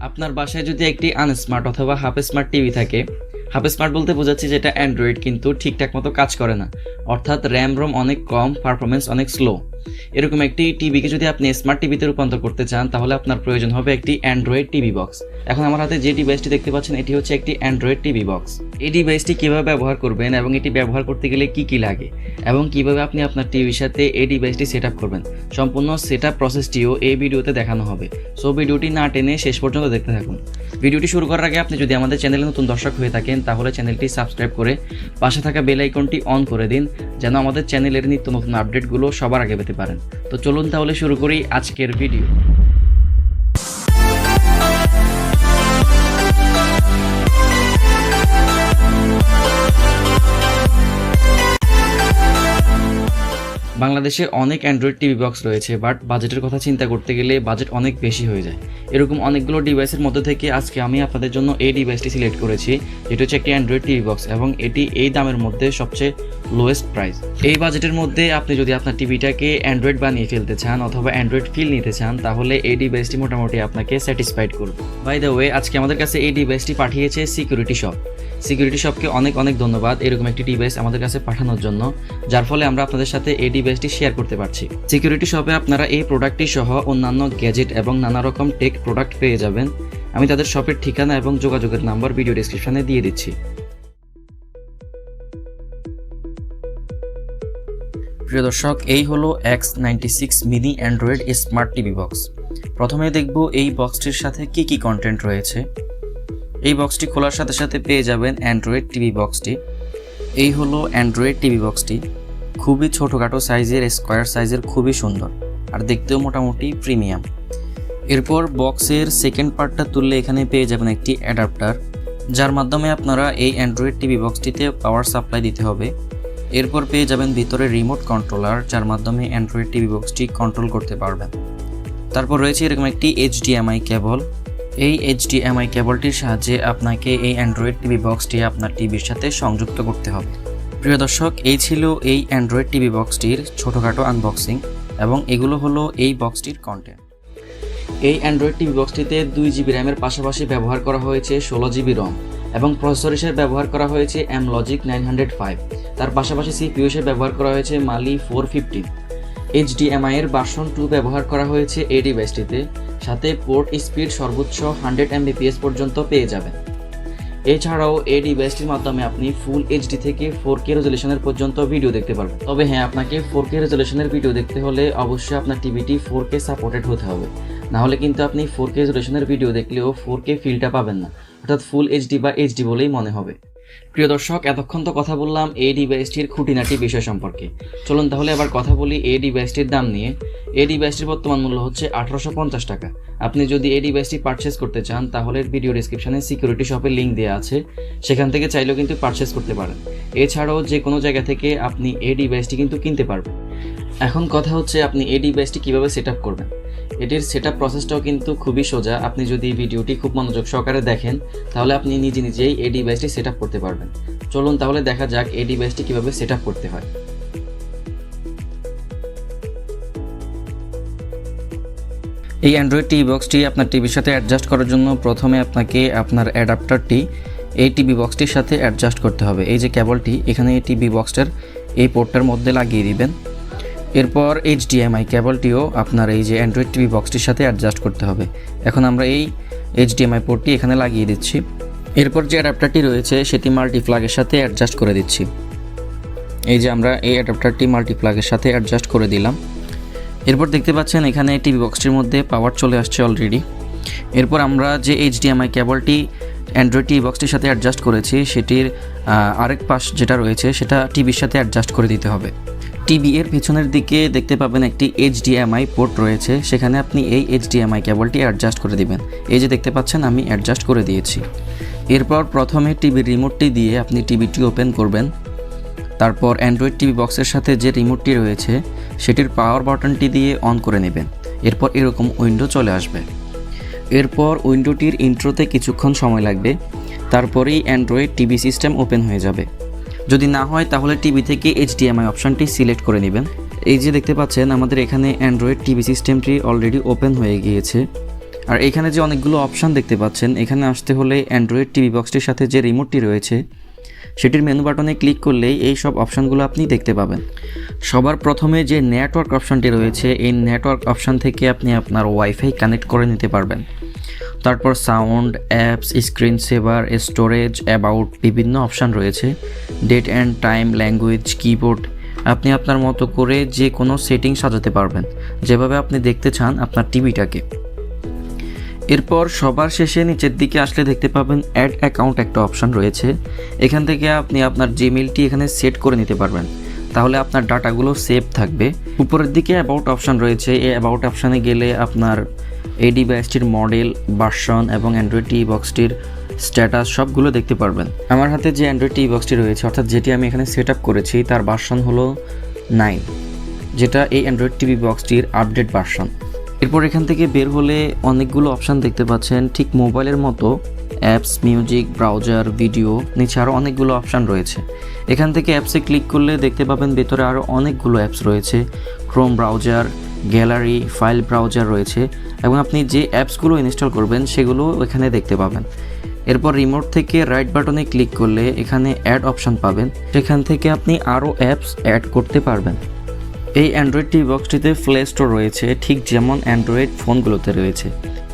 আপনার বাসায় যদি একটি আনস্মার্ট অথবা হাফ স্মার্ট টিভি থাকে, হাফ স্মার্ট বলতে বোঝাচ্ছি যেটা অ্যান্ড্রয়েড কিন্তু ঠিকঠাক মতো কাজ করে না, অর্থাৎ র্যাম রোম অনেক কম, পারফরমেন্স অনেক স্লো, এরকম একটি টিভিকে যদি আপনি স্মার্ট টিভিতে রূপান্তর করতে চান তাহলে আপনার প্রয়োজন হবে একটি অ্যান্ড্রয়েড টিভি বক্স। এখন আমার হাতে যে ডিভাইসটি দেখতে পাচ্ছেন এটি হচ্ছে একটি অ্যান্ড্রয়েড টিভি বক্স। এই ডিভাইসটি কীভাবে ব্যবহার করবেন এবং এটি ব্যবহার করতে গেলে কি কি লাগে এবং কিভাবে আপনি আপনার টিভির সাথে এই ডিভাইসটি সেট আপ করবেন, সম্পূর্ণ সেট আপ প্রসেসটিও এই ভিডিওতে দেখানো হবে। সো ভিডিওটি না টেনে শেষ পর্যন্ত দেখতে থাকুন। ভিডিওটি শুরু করার আগে আপনি যদি আমাদের চ্যানেলে নতুন দর্শক হয়ে থাকেন তাহলে চ্যানেলটি সাবস্ক্রাইব করে পাশে থাকা বেল আইকনটি অন করে দিন, যেন আমাদের চ্যানেলের নিত্য নতুন আপডেটগুলো সবার আগে পেতে পারেন। তো চলুন তাহলে শুরু করি আজকের ভিডিও। বাংলাদেশে অনেক অ্যান্ড্রয়েড টিভি বক্স রয়েছে, বাট বাজেটের কথা চিন্তা করতে গেলে বাজেট অনেক বেশি হয়ে যায়। এরকম অনেকগুলো ডিভাইসের মধ্যে থেকে আজকে আমি আপনাদের জন্য এই ডিভাইসটি সিলেক্ট করেছি, যেটা হচ্ছে একটি অ্যান্ড্রয়েড টিভি বক্স এবং এটি এই দামের মধ্যে সবচেয়ে লোয়েস্ট প্রাইস। এই বাজেটের মধ্যে আপনি যদি আপনার টিভিটাকে অ্যান্ড্রয়েড বানিয়ে ফেলতে চান অথবা অ্যান্ড্রয়েড ফিল নিতে চান তাহলে এই ডিভাইসটি মোটামুটি আপনাকে স্যাটিসফাইড করবে। বাই দ্য ওয়ে, আজকে আমাদের কাছে এই ডিভাইসটি পাঠিয়েছে সিকিউরিটি শপ। সিকিউরিটি শপকে অনেক অনেক ধন্যবাদ এরকম একটি ডিভাইস আমাদের কাছে পাঠানোর জন্য, যার ফলে আমরা আপনাদের সাথে এই ডিভাইসটি শেয়ার করতে পারছি। সিকিউরিটি শপে আপনারা এই প্রোডাক্টটি সহ অন্যান্য গ্যাজেট এবং নানা রকম টেক প্রোডাক্ট পেয়ে যাবেন। আমি তাদের শপের ঠিকানা এবং যোগাযোগের নাম্বার ভিডিও ডেসক্রিপশনে দিয়ে দিচ্ছি। প্রিয় দর্শক, এই হলো x96mini Android smart TV box. প্রথমে দেখব এই বক্সটির সাথে কি কি কন্টেন্ট রয়েছে। এই বক্সটি খোলার সাথে সাথে পেয়ে যাবেন অ্যান্ড্রয়েড টিভি বক্সটি। এই হলো অ্যান্ড্রয়েড টিভি বক্সটি, খুবই ছোটোখাটো সাইজের, স্কোয়ার সাইজের, খুবই সুন্দর আর দেখতেও মোটামুটি প্রিমিয়াম। এরপর বক্সের সেকেন্ড পার্টটা তুললে এখানে পেয়ে যাবেন একটি অ্যাডাপ্টার, যার মাধ্যমে আপনারা এই অ্যান্ড্রয়েড টিভি বক্সটিতে পাওয়ার সাপ্লাই দিতে হবে। এরপর পেয়ে যাবেন ভিতরে রিমোট কন্ট্রোলার, যার মাধ্যমে অ্যান্ড্রয়েড টিভি বক্সটি কন্ট্রোল করতে পারবেন। তারপর রয়েছে এরকম একটি HDMI কেবল। এই HDMI কেবলটির সাহায্যে আপনাকে এই অ্যান্ড্রয়েড টিভি বক্সটি আপনার টিভির সাথে সংযুক্ত করতে হবে। প্রিয় দর্শক, এই ছিল এই অ্যান্ড্রয়েড টিভি বক্সটির ছোটোখাটো আনবক্সিং এবং এগুলো হলো এই বক্সটির কন্টেন্ট। এই অ্যান্ড্রয়েড টিভি বক্সটিতে 2GB র্যামের পাশাপাশি ব্যবহার করা হয়েছে 16GB রম এবং প্রসেসর হিসেবে ব্যবহার করা হয়েছে Amlogic 905। তার পাশাপাশি CPU হিসেবে ব্যবহার করা হয়েছে Mali 450। HDMI এর ভার্সন 2 ব্যবহার করা হয়েছে এই ডিভাইসটিতে, সাথে পোর্ট স্পিড সর্বোচ্চ 100 Mbps পর্যন্ত পেয়ে যাবেন। এছাড়াও এই ডিভাইসটির মাধ্যমে আপনি ফুল এইচডি থেকে 4K রেজলিউশনের পর্যন্ত ভিডিও দেখতে পারবেন। তবে হ্যাঁ, আপনাকে 4K রেজলিউশনের ভিডিও দেখতে হলে অবশ্যই আপনার টিভিটি 4K সাপোর্টেড হতে হবে, না হলে কিন্তু আপনি 4K রেজলিউশনের ভিডিও দেখলেও 4K ফিলটা পাবেন না, অর্থাৎ ফুল এইচডি বা এইচডি বলেই মনে হবে। প্রিয় দর্শক, এতক্ষণ তো কথা বললাম এই ডিভাইসটির খুঁটিনাটি বিষয় সম্পর্কে। চলুন তাহলে আবার কথা বলি এই ডিভাইসটির দাম নিয়ে। এই ডিভাইসটির বর্তমান মূল্য হচ্ছে 1850 টাকা। আপনি যদি এই ডিভাইসটি পারচেস করতে চান তাহলে ভিডিও ডেসক্রিপশনে সিকিউরিটি শপের লিঙ্ক দেওয়া আছে, সেখান থেকে চাইলেও কিন্তু পারচেস করতে পারেন। এছাড়াও যে কোনো জায়গা থেকে আপনি এই ডিভাইসটি কিন্তু কিনতে পারবেন। এখন কথা হচ্ছে আপনি এই ডিভাইসটি কীভাবে সেট আপ করবেন। এটির সেট আপ প্রসেসটাও কিন্তু খুবই সোজা। আপনি যদি ভিডিওটি খুব মনোযোগ সহকারে দেখেন তাহলে আপনি নিজে নিজেই এই ডিভাইসটি সেট আপ করতে পারবেন। চলুন তাহলে দেখা যাক এই ডিভাইসটি কীভাবে সেট আপ করতে হয়। এই অ্যান্ড্রয়েড টিভি বক্সটি আপনার টিভির সাথে অ্যাডজাস্ট করার জন্য প্রথমে আপনাকে আপনার অ্যাডাপ্টারটি এই টিভি বক্সটির সাথে অ্যাডজাস্ট করতে হবে। এই যে কেবলটি এখানে এই টিভি বক্সটার এই পোর্টটার মধ্যে লাগিয়ে দিবেন। এরপর HDMI কেবলটিও আপনার এই যে অ্যান্ড্রয়েড টিভি বক্সটির সাথে অ্যাডজাস্ট করতে হবে। এখন আমরা এই HDMI পোর্টটি এখানে লাগিয়ে দিচ্ছি। এরপর যে অ্যাডাপ্টারটি রয়েছে সেটি মাল্টিপ্লাগের সাথে অ্যাডজাস্ট করে দিচ্ছি। এই যে আমরা এই অ্যাডাপ্টারটি মাল্টিপ্লাগের সাথে অ্যাডজাস্ট করে দিলাম। এরপর দেখতে পাচ্ছেন এখানে টিভি বক্সটির মধ্যে পাওয়ার চলে আসছে অলরেডি। এরপর আমরা যে HDMI কেবলটি অ্যান্ড্রয়েড টিভি বক্সটির সাথে অ্যাডজাস্ট করেছি সেটির আরেক পাশ যেটা রয়েছে সেটা টিভির সাথে অ্যাডজাস্ট করে দিতে হবে। টিভি এর পেছনের দিকে দেখতে পাবেন একটি HDMI পোর্ট রয়েছে, সেখানে আপনি এই HDMI কেবলটি অ্যাডজাস্ট করে দিবেন। এই যে দেখতে পাচ্ছেন আমি অ্যাডজাস্ট করে দিয়েছি। এরপর প্রথমে টিভির রিমোটটি দিয়ে আপনি টিভিটি ওপেন করবেন। তারপর অ্যান্ড্রয়েড টিভি বক্সের সাথে যে রিমোটটি রয়েছে সেটির পাওয়ার বাটনটি দিয়ে অন করে নেবেন। এরপর এরকম উইন্ডো চলে আসবে। এরপর উইন্ডোটির ইন্ট্রোতে কিছুক্ষণ সময় লাগবে, তারপরেই অ্যান্ড্রয়েড টিভি সিস্টেম ওপেন হয়ে যাবে। যদি না হয় তাহলে টিভি থেকে HDMI অপশানটি সিলেক্ট করে নেবেন। এই যে দেখতে পাচ্ছেন আমাদের এখানে অ্যান্ড্রয়েড টিভি সিস্টেমটি অলরেডি ওপেন হয়ে গিয়েছে। আর এখানে যে অনেকগুলো অপশান দেখতে পাচ্ছেন, এখানে আসতে হলে অ্যান্ড্রয়েড টিভি বক্সটির সাথে যে রিমোটটি রয়েছে সেটির মেনু বাটনে ক্লিক করলেই এই সব অপশানগুলো আপনি দেখতে পাবেন। সবার প্রথমে যে নেটওয়ার্ক অপশানটি রয়েছে, এই নেটওয়ার্ক অপশান থেকে আপনি আপনার ওয়াইফাই কানেক্ট করে নিতে পারবেন। তারপর sound, apps, screen saver, storage, about বিভিন্ন অপশান রয়েছে। Date and time, language, keyboard, আপনি আপনার মতো করে যে কোনো সেটিং সাজাতে পারবেন যেভাবে আপনি দেখতে চান আপনার টিভিটাকে। এরপর সবার শেষে নিচের দিকে আসলে দেখতে পাবেন অ্যাড অ্যাকাউন্ট একটা অপশান রয়েছে। এখান থেকে আপনি আপনার জিমেইলটি এখানে সেট করে নিতে পারবেন, তাহলে আপনার ডাটাগুলো সেভ থাকবে। উপরের দিকে অ্যাবাউট অপশান রয়েছে, এই অ্যাবাউট অপশানে গেলে আপনার এই ডিভাইসটির মডেল, ভার্সন এবং অ্যান্ড্রয়েড টিভি বক্সটির স্ট্যাটাস সবগুলো দেখতে পারবেন। আমার হাতে যে অ্যান্ড্রয়েড টিভি বক্সটি রয়েছে, অর্থাৎ যেটি আমি এখানে সেট আপ করেছি, তার ভার্সন হলো 9, যেটা এই অ্যান্ড্রয়েড টিভি বক্সটির আপডেট ভার্সন। এরপর এখান থেকে বের হলে অনেকগুলো অপশান দেখতে পাচ্ছেন, ঠিক মোবাইলের মতো অ্যাপস, মিউজিক, ব্রাউজার, ভিডিও, নিচে আরও অনেকগুলো অপশান রয়েছে। এখান থেকে অ্যাপসে ক্লিক করলে দেখতে পাবেন ভেতরে আরও অনেকগুলো অ্যাপস রয়েছে। Chrome browser, gallery, file browser রয়েছে এবং আপনি যে অ্যাপসগুলো ইনস্টল করবেন সেগুলো এখানে দেখতে পাবেন। এরপর রিমোট থেকে রাইট বাটনে ক্লিক করলে এখানে অ্যাড অপশান পাবেন, সেখান থেকে আপনি আরও অ্যাপস অ্যাড করতে পারবেন। এই অ্যান্ড্রয়েড টিভি বক্সটিতে প্লে স্টোর রয়েছে, ঠিক যেমন অ্যান্ড্রয়েড ফোনগুলোতে রয়েছে।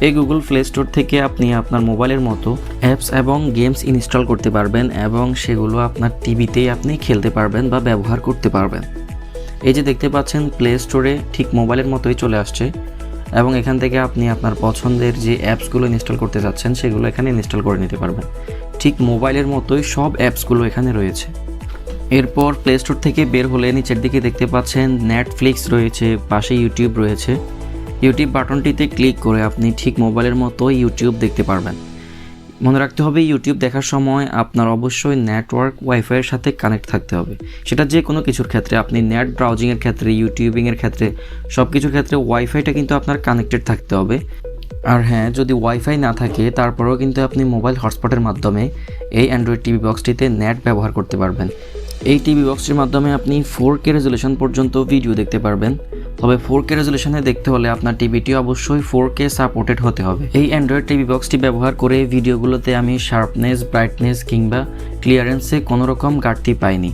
এই গুগল প্লে স্টোর থেকে আপনি আপনার মোবাইলের মতো অ্যাপস এবং গেমস ইনস্টল করতে পারবেন এবং সেগুলো আপনার টিভিতেই আপনি খেলতে পারবেন বা ব্যবহার করতে পারবেন। এই যে দেখতে পাচ্ছেন প্লে স্টোরে ঠিক মোবাইলের মতোই চলে আসছে এবং এখান থেকে আপনি আপনার পছন্দের যে অ্যাপসগুলো ইনস্টল করতে চাচ্ছেন সেগুলো এখানে ইনস্টল করে নিতে পারবেন। ঠিক মোবাইলের মতোই সব অ্যাপসগুলো এখানে রয়েছে। এরপর প্লে স্টোর থেকে বের হলে নিচের দিকে দেখতে পাচ্ছেন নেটফ্লিক্স রয়েছে, পাশে ইউটিউব রয়েছে। ইউটিউব বাটনটিতে ক্লিক করে আপনি ঠিক মোবাইলের মতো ইউটিউব দেখতে পারবেন। মনে রাখতে হবে ইউটিউব দেখার সময় আপনার অবশ্যই নেটওয়ার্ক ওয়াইফাইয়ের সাথে কানেক্ট থাকতে হবে। সেটা যে কোনো কিছুর ক্ষেত্রে, আপনি নেট ব্রাউজিংয়ের ক্ষেত্রে, ইউটিউবিংয়ের ক্ষেত্রে, সব কিছুর ক্ষেত্রে ওয়াইফাইটা কিন্তু আপনার কানেক্টেড থাকতে হবে। আর হ্যাঁ, যদি ওয়াইফাই না থাকে তারপরেও কিন্তু আপনি মোবাইল হটস্পটের মাধ্যমে এই অ্যান্ড্রয়েড টিভি বক্সটিতে নেট ব্যবহার করতে পারবেন। এই টিভি বক্সটির মাধ্যমে আপনি 4K রেজুলেশন পর্যন্ত ভিডিও দেখতে পারবেন। তবে 4K রেজুলেশনে দেখতে হলে আপনার টিভিটি অবশ্যই 4K সাপোর্টেড হতে হবে। এই অ্যান্ড্রয়েড টিভি বক্সটি ব্যবহার করে ভিডিওগুলোতে আমি শার্পনেস, ব্রাইটনেস কিংবা ক্লিয়ারেন্সে কোনো রকম ঘাটতি পাইনি।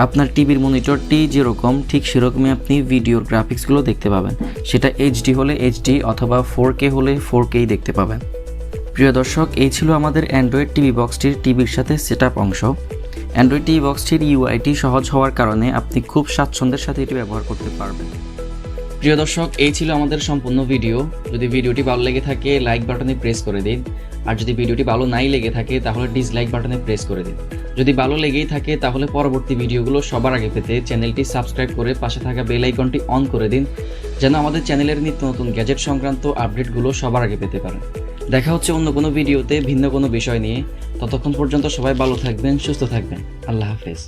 আপনার টিভির মনিটরটি যেরকম ঠিক সেরকমই আপনি ভিডিওর গ্রাফিক্সগুলো দেখতে পাবেন। সেটা HD হলে HD অথবা 4K হলে 4Kই দেখতে পাবেন। প্রিয় দর্শক, এই ছিল আমাদের অ্যান্ড্রয়েড টিভি বক্সটির টিভির সাথে সেটআপ অংশ। অ্যান্ড্রয়েড টিভি বক্সটির ইউআইটি সহজ হওয়ার কারণে আপনি খুব স্বাচ্ছন্দ্যের সাথে এটি ব্যবহার করতে পারবেন। প্রিয় দর্শক, এই ছিল আমাদের সম্পূর্ণ ভিডিও। যদি ভিডিওটি ভালো লেগে থাকে লাইক বাটনে প্রেস করে দিন, আর যদি ভিডিওটি ভালো নাই লেগে থাকে তাহলে ডিসলাইক বাটনে প্রেস করে দিন। যদি ভালো লেগেই থাকে তাহলে পরবর্তী ভিডিওগুলো সবার আগে পেতে চ্যানেলটি সাবস্ক্রাইব করে পাশে থাকা বেল আইকনটি অন করে দিন, যেন আমাদের চ্যানেলের নিত্য নতুন গ্যাজেট সংক্রান্ত আপডেটগুলো সবার আগে পেতে পারেন। দেখা হচ্ছে অন্য কোনো ভিডিওতে ভিন্ন কোনো বিষয় নিয়ে। ততক্ষণ পর্যন্ত সবাই ভালো থাকবেন, সুস্থ থাকবেন। আল্লাহ হাফেজ।